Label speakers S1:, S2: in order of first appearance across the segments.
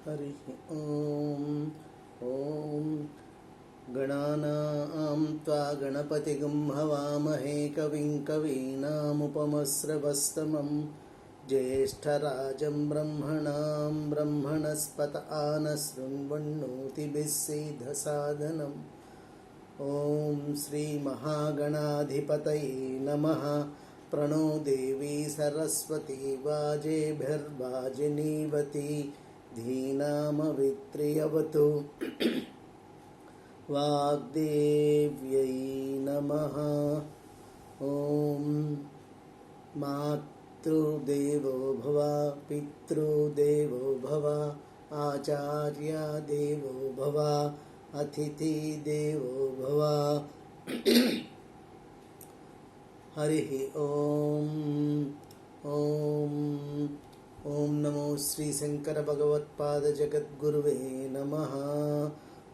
S1: हरि ओम। ओम गणानां त्वा गणपतिगं हवामहे कविं कवीनामुपमस्रवस्तमं ज्येष्ठराजं ब्रह्मणां ब्रह्मणस्पत आनशृण्वन्नोतिभिः सीदसादनम्। ओम श्री महागणाधिपतये नमः। प्रणो देवी सरस्वती वाजेभिर्वाजिनीवती धीनामवित्र्यवतु। वाग्देव्यै नमः। ओम मातृदेवो भव, पितृदेवो भव, आचार्य देवो भव, अतिथि देवो भव। हरि ओम। ओम ओम नमो श्री शंकर भगवत्पाद जगद्गुरुवे नमः।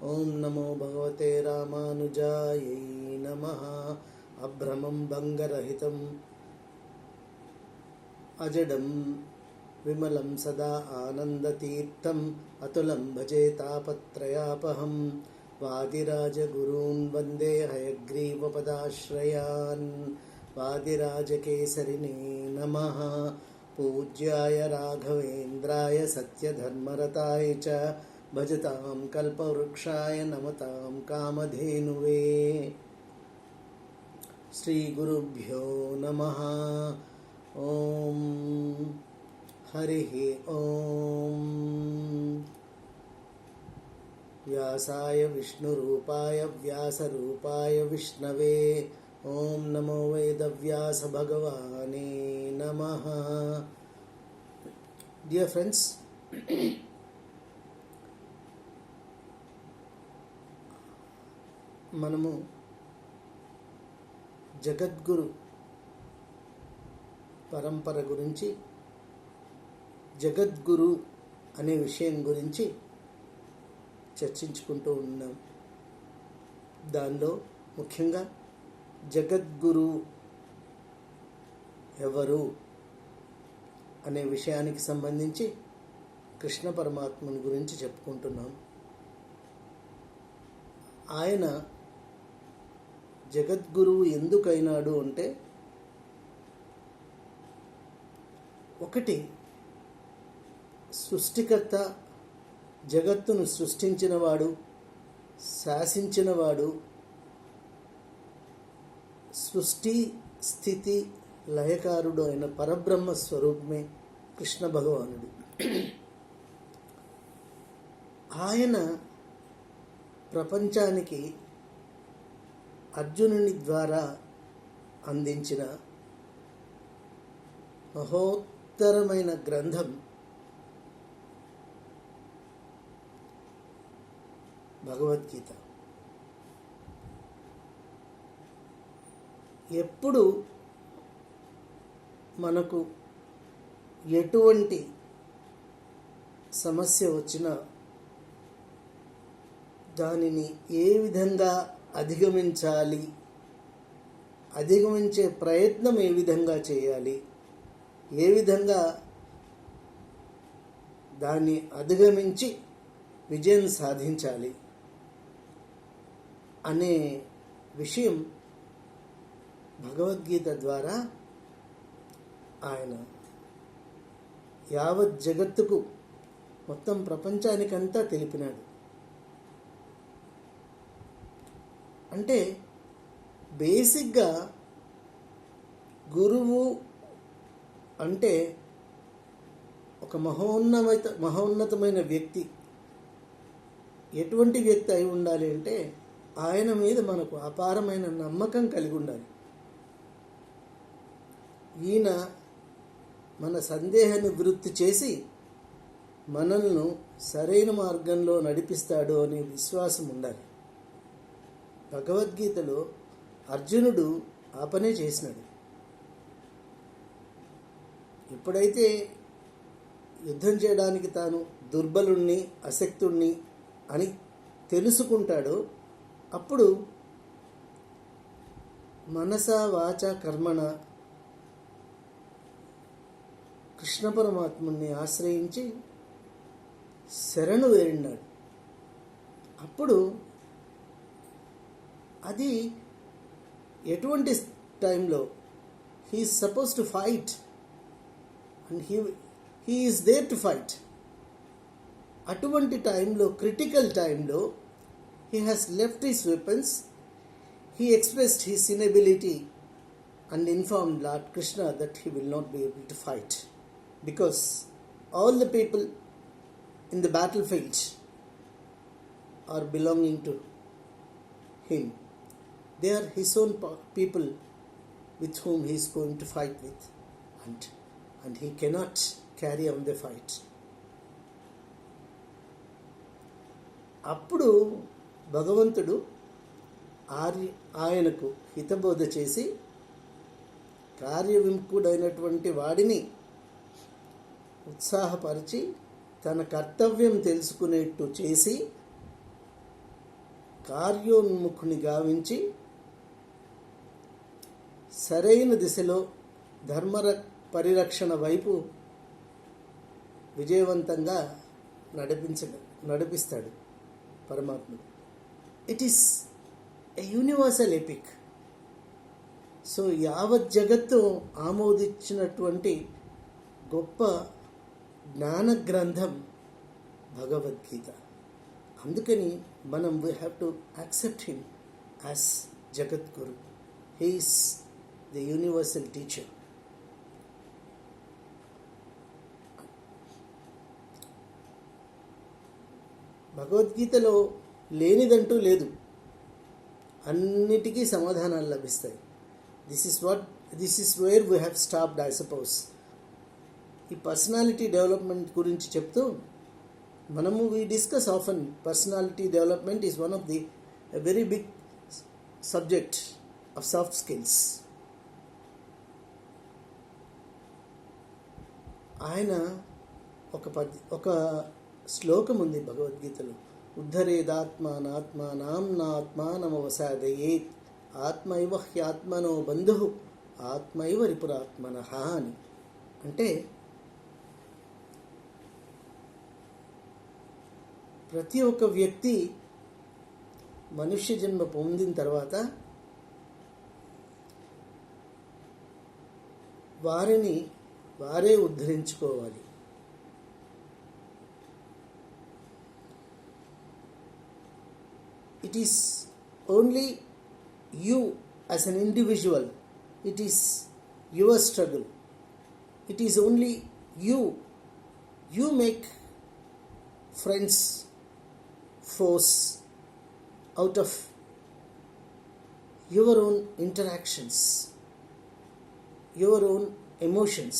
S1: ओम नमो भगवते रामानुजायै नमः। अभ्रमं भंगरहितं अजडं विमलं सदा आनन्दतीर्थम् अतुलं भजे तापत्रयापहं। वादिराजगुरून् वन्दे हयग्रीवपदाश्रयान्। वादिराजकेसरिणे नमः। पूज्याय राघवेन्द्राय सत्यधर्मरताय च भजतां कल्पवृक्षाय नमतां कामधेनुवे। श्रीगुरुभ्यो नमः। ओम हरि ओम। व्यासाय विष्णुरूपाय व्यासरूपाय विष्णवे ओम नमो वेदव्यास भगवाने नमः। डियर फ्रेंड्स, మనము జగద్గురు పరంపర గురించి, జగద్గురు అనే విషయం గురించి చర్చించుకుంటూ ఉన్నాం. దానిలో ముఖ్యంగా జగద్గురు ఎవరు అనే విషయానికి సంబంధించి కృష్ణ పరమాత్మని గురించి చెప్పుకుంటున్నాం. ఆయన జగద్గురువు ఎందుకైనాడు అంటే, ఒకటి, సృష్టికర్త, జగత్తును సృష్టించినవాడు, శాసించినవాడు, సృష్టి స్థితి లయకారుడు అయిన పరబ్రహ్మ స్వరూపమే కృష్ణ భగవానుడు. ఆయన ప్రపంచానికి అర్జునుని ద్వారా అందించిన మహోత్తరమైన గ్రంథం భగవద్గీత. ఎప్పుడు మనకు ఎటువంటి సమస్య వచ్చినా దానిని ఏ విధంగా అధిగమించాలి, అధిగమించే ప్రయత్నం ఏ విధంగా చేయాలి, ఏ విధంగా దాన్ని అధిగమించి విజయం సాధించాలి అనే విషయం భగవద్గీత ద్వారా ఆయన యావత్ జగత్తుకు, మొత్తం ప్రపంచానికంతా తెలిపినాడు. అంటే బేసిక్గా గురువు అంటే ఒక మహోన్నతమైన వ్యక్తి. ఎటువంటి వ్యక్తి అయి ఉండాలి అంటే, ఆయన మీద మనకు అపారమైన నమ్మకం కలిగి ఉండాలి. ఈయన మన సందేహ నివృత్తి చేసి మనల్ని సరైన మార్గంలో నడిపిస్తాడు అనే విశ్వాసం ఉండాలి. భగవద్గీతలో అర్జునుడు ఆ పనే చేసినాడు. ఎప్పుడైతే యుద్ధం చేయడానికి తాను దుర్బలుణ్ణి, అశక్తుణ్ణి అని తెలుసుకుంటాడో అప్పుడు మనస వాచ కర్మణ కృష్ణ పరమాత్ముని ఆశ్రయించి శరణు వేడినాడు. అప్పుడు అది ఎటువంటి టైంలో he is suppose to fight and he is there to fight. అటువంటి టైంలో, క్రిటికల్ టైంలో he has left his weapons. He expressed his inability and informed Lord Krishna that he will not be able to fight because all the people in the battlefield are belonging to him. They are his own people with whom he is going to fight with, and he cannot carry on the fight. అప్పుడు భగవంతుడు ఆయనకు హితబోధ చేసి కార్యవిముఖుడైనటువంటి వాడిని ఉత్సాహపరిచి తన కర్తవ్యం తెలుసుకునేట్టు చేసి కార్యోన్ముఖుని గావించి సరైన దిశలో ధర్మ పరిరక్షణ వైపు విజయవంతంగా నడిపిస్తాడు పరమాత్ముడు. It is a universal epic. So యావత్ జగత్తు ఆమోదించినటువంటి గొప్ప జ్ఞాన గ్రంథం భగవద్గీత. అందుకని మనం we have to accept him as జగద్గురు. He is the universal teacher. భగవద్గీతలో లేనిదంటూ లేదు, అన్నిటికీ సమాధానాలు లభిస్తాయి. This is where we have stopped I suppose. ఈ పర్సనాలిటీ డెవలప్మెంట్ గురించి చెప్తూ మనము we discuss often personality development is one of the very big subject of soft skills. ఆయన ఒక శ్లోకం ఉంది భగవద్గీతలో, ఉద్ధరేదాత్మానాత్మానం నాత్మానమవసాదయేత్ ఆత్మైవ హ్యాత్మనో బంధు ఆత్మైవ రిపురాత్మనః అని. అంటే ప్రతి ఒక్క వ్యక్తి మనుష్య జన్మ పొందిన తర్వాత వారే ఉద్ధరించుకోవాలి. It is only you as an individual. It is your struggle. It is only you. You make friends, foes out of your own interactions, your own emotions,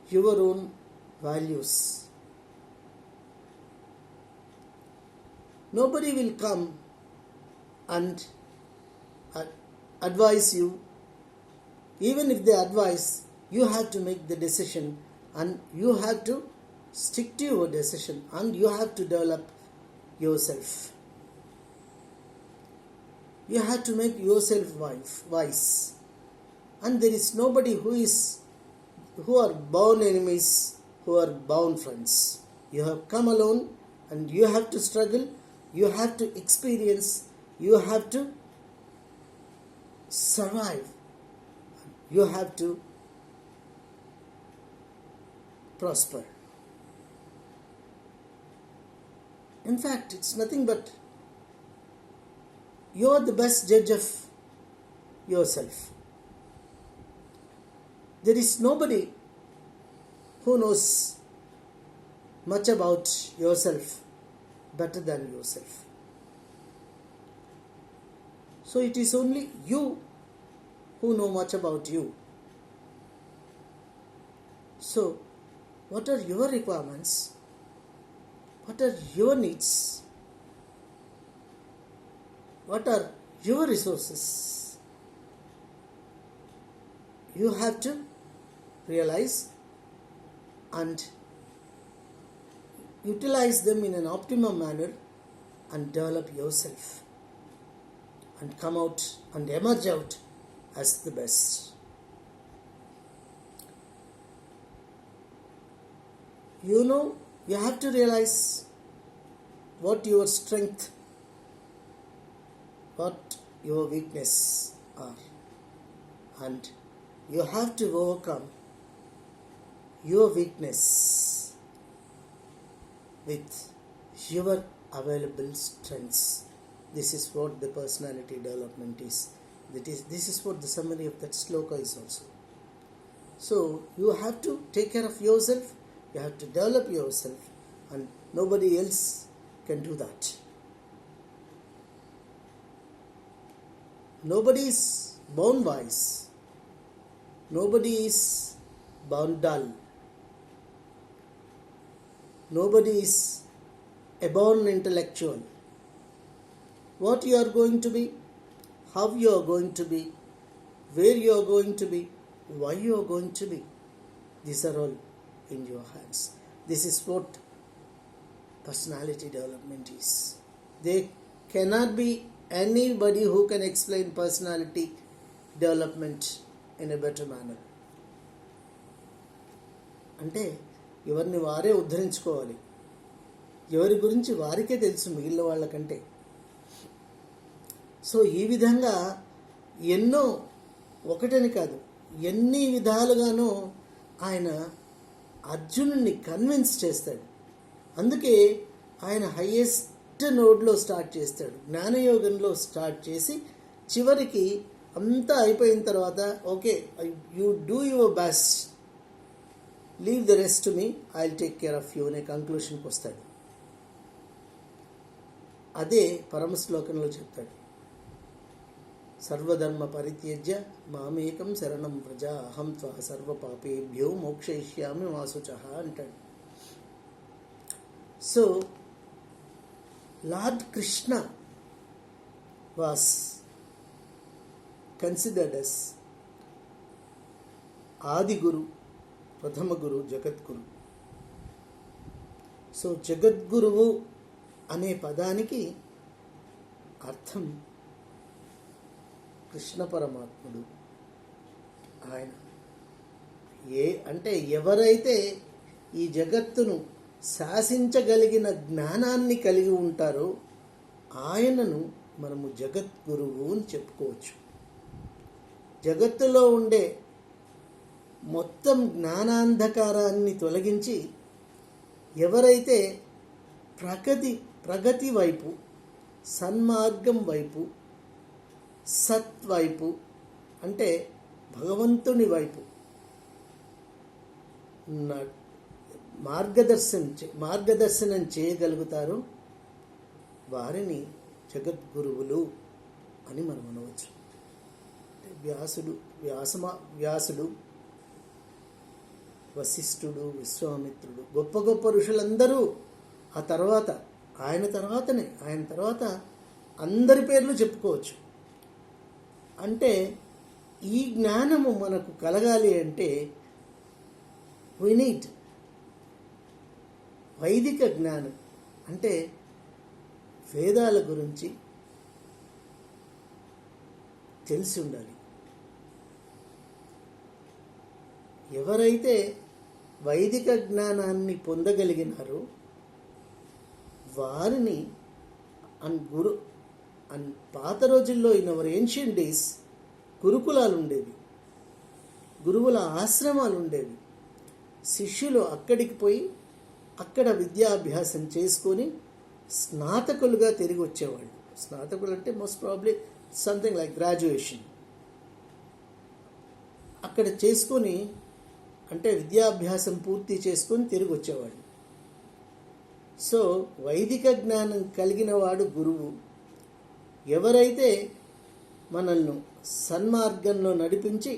S1: your own values. Nobody will come and advise you. Even if they advise, you have to make the decision and you have to stick to your decision and you have to develop yourself. You have to make yourself wise. And there is nobody who are born enemies, who are born friends. You have come alone and you have to struggle. You have to experience, you have to survive, you have to prosper. In fact, it's nothing but you are the best judge of yourself. There is nobody who knows much about yourself better than yourself. So it is only you who know much about you. So what are your requirements? What are your needs? What are your resources? You have to realize and utilize them in an optimum manner and develop yourself and come out and emerge out as the best. You have to realize what your strength, what your weakness are, and you have to overcome your weakness with your available strengths. This is what the personality development is. This is what the summary of that sloka is also. So you have to take care of yourself, you have to develop yourself, and nobody else can do that. Nobody is born wise, nobody is born dull, nobody is a born intellectual. What you are going to be, how you are going to be, where you are going to be, why you are going to be, these are all in your hands. This is what personality development is. There cannot be anybody who can explain personality development in a better manner. అంటే ఎవరిని వారే ఉద్ధరించుకోవాలి. ఎవరి గురించి వారికే తెలుసు మిగిలిన వాళ్ళకంటే. So ఈ విధంగా ఎన్నో, ఒకటని కాదు, ఎన్ని విధాలుగానో ఆయన అర్జునుడిని కన్విన్స్ చేస్తాడు. అందుకే ఆయన హయ్యెస్ట్ నోడ్లో స్టార్ట్ చేస్తాడు, జ్ఞానయోగంలో స్టార్ట్ చేసి చివరికి అంతా అయిపోయిన తర్వాత okay, you do your best, leave the rest to me, I will take care of you అనే కంక్లూషన్కి వస్తాడు. అదే పరమ శ్లోకంలో చెప్తాడు, సర్వధర్మ పరిత్యజ్య మామేకం శరణం వ్రజ అహం త్వా సర్వ పాపేభ్యో మోక్షయిష్యామి మా శుచః అంటాడు. So lord Krishna was considered as ఆది గురు, ప్రథమ గురు, జగద్గురు. సో జగద్గురువు అనే పదానికి అర్థం కృష్ణ పరమాత్ముడు. ఆయన అంటే ఎవరైతే ఈ జగత్తును శాసించగలిగిన జ్ఞానాన్ని కలిగి ఉంటారో ఆయనను మనము జగద్గురువు అని చెప్పుకోవచ్చు. జగత్తులో ఉండే మొత్తం జ్ఞానాంధకారాన్ని తొలగించి ఎవరైతే ప్రగతి వైపు, సన్మార్గం వైపు, సత్ వైపు, అంటే భగవంతుని వైపు మార్గదర్శనం చేయగలుగుతారో వారిని జగద్గురువులు అని మనం అనవచ్చు. వ్యాసుడు, వశిష్ఠుడు, విశ్వామిత్రుడు, గొప్ప గొప్ప ఋషులందరూ ఆ తర్వాత ఆయన తర్వాత అందరి పేర్లు చెప్పుకోవచ్చు. అంటే ఈ జ్ఞానము మనకు కలగాలి అంటే we need వైదిక జ్ఞానం, అంటే వేదాల గురించి తెలిసి ఉండాలి. ఎవరైతే వైదిక జ్ఞానాన్ని పొందగలిగినారో వారిని పాత రోజుల్లో ఇన్ అవర్ ఏన్షియంట్ డేస్ గురుకులాలు ఉండేవి, గురువుల ఆశ్రమాలు ఉండేవి. శిష్యులు అక్కడికి పోయి అక్కడ విద్యాభ్యాసం చేసుకొని స్నాతకులుగా తిరిగి వచ్చేవాళ్ళు. స్నాతకులు అంటే most probably something like graduation. అక్కడ చేసుకొని, అంటే విద్యాభ్యాసం పూర్తి చేసుకొని తిరిగి వచ్చేవాళ్ళు. సో వైదిక జ్ఞానం కలిగిన వాడు గురువు. ఎవరైతే మనల్ని సన్మార్గంలో నడిపించి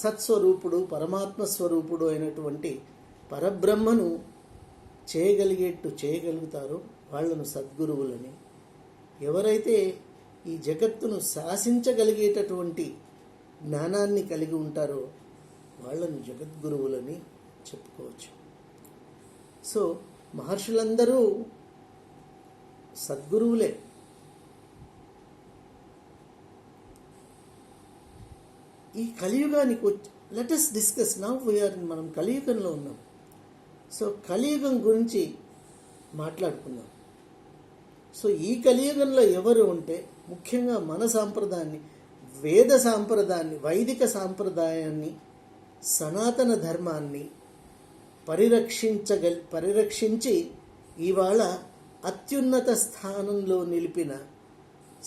S1: సత్స్వరూపుడు పరమాత్మ స్వరూపుడు అయినటువంటి పరబ్రహ్మను చేయగలుగుతారో వాళ్ళను సద్గురువులని, ఎవరైతే ఈ జగత్తును శాసించగలిగేటటువంటి జ్ఞానాన్ని కలిగి ఉంటారో వాళ్ళను జగద్గురువులని చెప్పుకోవచ్చు. సో మహర్షులందరూ సద్గురువులే. ఈ కలియుగానికి లెట్ us డిస్కస్ నౌ మనం కలియుగంలో ఉన్నాం. సో కలియుగం గురించి మాట్లాడుకుందాం. సో ఈ కలియుగంలో ఎవరు ఉంటే ముఖ్యంగా మన సాంప్రదాయాన్ని, వేద సాంప్రదాయాన్ని, వైదిక సాంప్రదాయాన్ని, సనాతన ధర్మాన్ని పరిరక్షించి ఇవాళ అత్యున్నత స్థానంలో నిలిపిన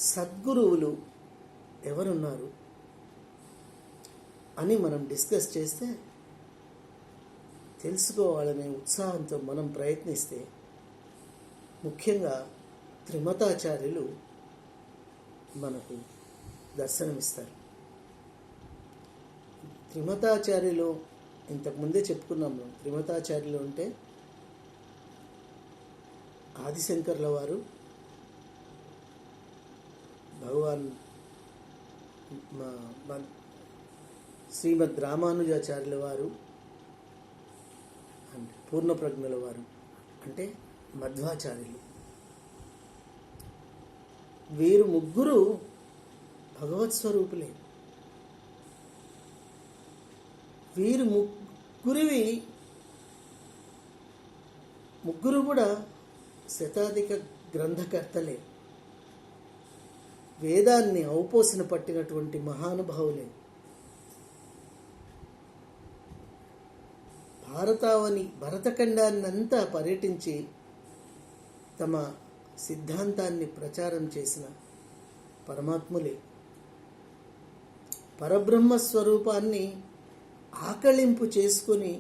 S1: సద్గురువులు ఎవరున్నారు అని మనం డిస్కస్ చేస్తే, తెలుసుకోవాలనే ఉత్సాహంతో మనం ప్రయత్నిస్తే ముఖ్యంగా త్రిమతాచార్యులు మనకు దర్శనమిస్తారు. త్రిమతాచార్యులు ఇంతకుముందే చెప్పుకున్నాము. త్రిమతాచార్యులు అంటే ఆదిశంకర్ల వారు, భగవాన్ శ్రీమద్ రామానుజాచార్యుల వారు అండ్ పూర్ణప్రజ్ఞుల వారు అంటే మధ్వాచార్యులు. వీరు ముగ్గురు భగవత్ స్వరూపులే. వీరు ముగ్గురు కూడా శతాధిక గ్రంథకర్తలే. వేదాన్ని ఔపోసిన పట్టినటువంటి మహానుభావులే. భరతఖండాన్నంతా పర్యటించి తమ సిద్ధాంతాన్ని ప్రచారం చేసిన పరమాత్ములే. పరబ్రహ్మ స్వరూపాన్ని ఆకళింపు చేసుకుని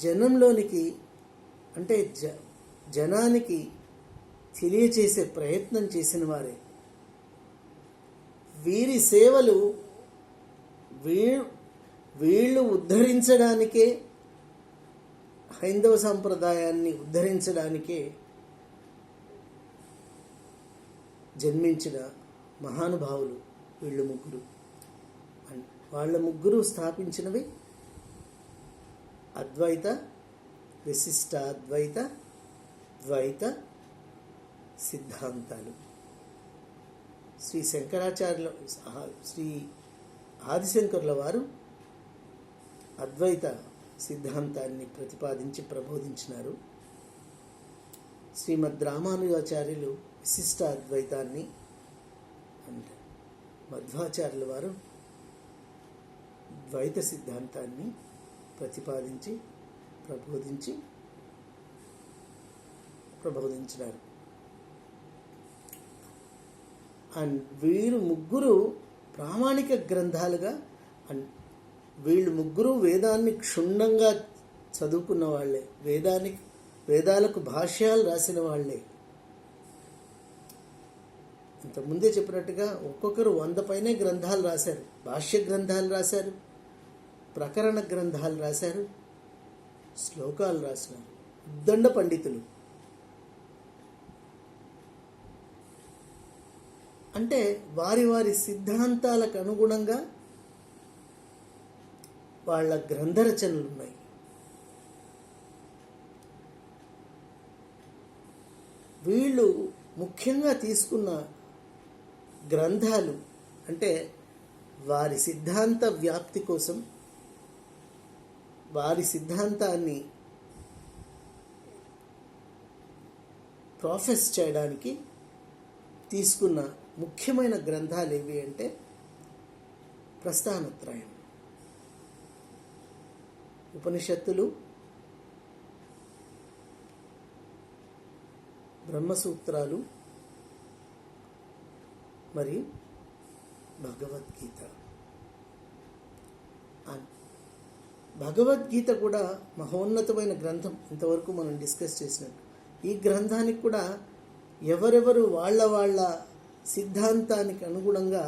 S1: జనంలోనికి అంటే జనానికి తెలియచేసే ప్రయత్నం చేసిన వారే. వీరి సేవలు వీళ్ళు ఉద్ధరించడానికే, హైందవ సాంప్రదాయాన్ని ఉద్ధరించడానికే జన్మించిన మహానుభావులు వీళ్ళు ముగ్గురు. వాళ్ళ ముగ్గురు స్థాపించినవి అద్వైత, విశిష్టాద్వైత, ద్వైత సిద్ధాంతాలు. శ్రీ ఆదిశంకరుల వారు అద్వైత సిద్ధాంతాన్ని ప్రతిపాదించి ప్రబోధించినారు. శ్రీమద్ రామానుజాచార్యులు విశిష్ట అద్వైతాన్ని, అంటే మధ్వాచార్యుల వారు ద్వైత సిద్ధాంతాన్ని ప్రతిపాదించి ప్రబోధించినారు. అండ్ వీరు ముగ్గురు ప్రామాణిక గ్రంథాలుగా, వీళ్ళు ముగ్గురు వేదాన్ని క్షుణ్ణంగా చదువుకున్న వాళ్ళే, వేదాలకు భాష్యాలు రాసిన వాళ్ళే. ఇంతకుముందే చెప్పినట్టుగా ఒక్కొక్కరు 100 పైనే గ్రంథాలు రాశారు. భాష్య గ్రంథాలు రాశారు, ప్రకరణ గ్రంథాలు రాశారు, శ్లోకాలు రాసినారు. ఉద్దండ పండితులు. అంటే వారి వారి సిద్ధాంతాలకు అనుగుణంగా వాళ్ళ గ్రంథరచనలు ఉన్నాయి. వీళ్ళు ముఖ్యంగా తీసుకున్న గ్రంథాలు అంటే వారి సిద్ధాంత వ్యాప్తి కోసం, వారి సిద్ధాంతాన్ని ప్రొఫెస్ చేయడానికి తీసుకున్న ముఖ్యమైన గ్రంథాలు ఏవి అంటే ప్రస్థానత్రయం, ఉపనిషత్తులు, బ్రహ్మసూత్రాలు మరియు భగవద్గీత. భగవద్గీత కూడా మహోన్నతమైన గ్రంథం. ఇంతవరకు మనం డిస్కస్ చేసినట్టు ఈ గ్రంథానికి కూడా ఎవరెవరు వాళ్ళ సిద్ధాంతానికి అనుగుణంగా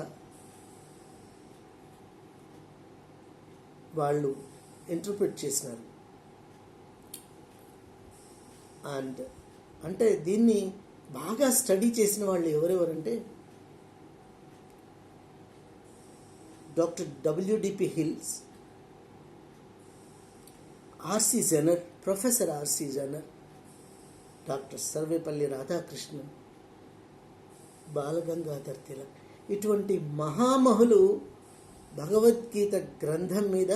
S1: వాళ్ళు ఇంటర్ప్రిట్ చేసినారు. అండ్ అంటే దీన్ని బాగా స్టడీ చేసిన వాళ్ళు ఎవరెవరంటే doctor WDP Hills, R.C. Zaehner, professor R.C. Zaehner, doctor Sarvepalli Radhakrishnan, Balagangadhar Tilak. ఇటువంటి మహామహులు భగవద్గీత గ్రంథం మీద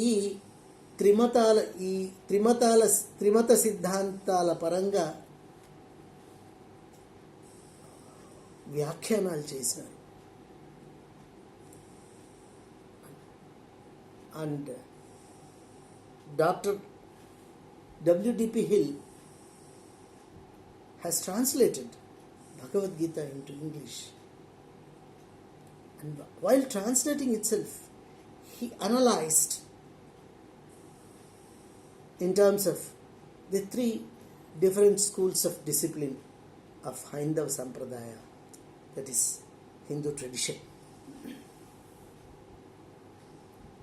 S1: ఈ త్రిమత సిద్ధాంతాల పరంగా వ్యాఖ్యానాలు చేసినారు. And doctor W.D.P. Hill has translated Bhagavad Gita into English. And while translating itself, he analyzed in terms of the three different schools of discipline of Haindava Sampradaya, that is Hindu tradition.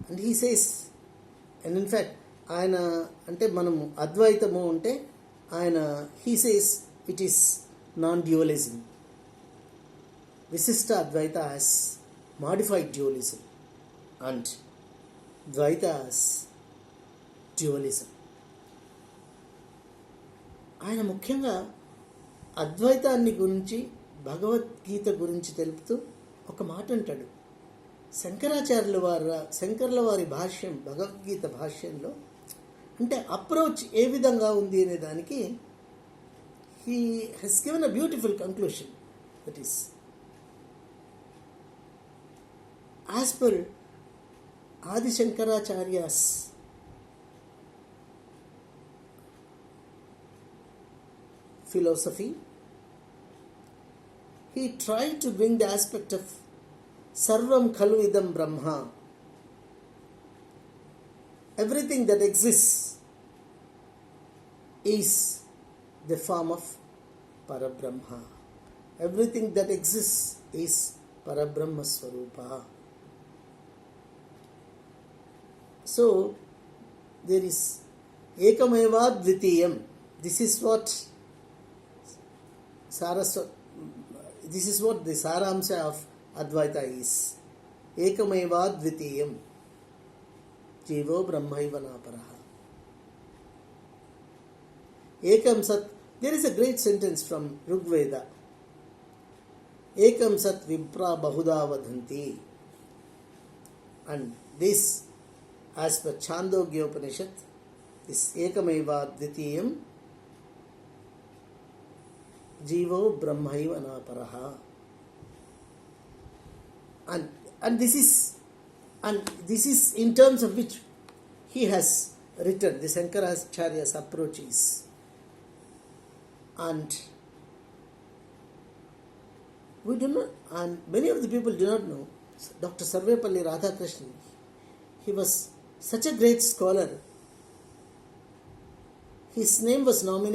S1: And he says, and in fact, ఆయన అంటే మనము అద్వైతము అంటే ఆయన he says it is non-dualism. Visishta Advaita as modified dualism and Dvaita as dualism. ఆయన ముఖ్యంగా అద్వైతాన్ని గురించి భగవద్గీత గురించి తెలుపుతూ ఒక మాట అంటాడు. శంకరుల వారి భాష్యం, భగవద్గీత భాష్యంలో అంటే అప్రోచ్ ఏ విధంగా ఉంది అనే దానికి he has given a beautiful conclusion, that is, as per Adi Shankaracharya's philosophy, he tried to bring the aspect of Sarvam Khalu Idam Brahma. Everything that exists is the form of Parabrahma. Everything that exists is Parabrahma Swarupa. So, there is Ekameva Dvitiyam. This is what the Saramsha of Advaita is. Ekameva Dvitiyam. Jivo Brahmaiva Naparaha. Ekam Sat. There is a great sentence from Rigveda. Ekam Sat Vipra Bahuda Vadhanti. And this, as per Chandogya Upanishad, this Ekameva Dvitiyam Jivo Brahmaiva Naparaha. And this is in terms of which he has written the Shankaracharya's approaches. And we do not, and many of the people do not know Dr. Sarvepalli Radhakrishnan. He was such a great scholar. His name was nominated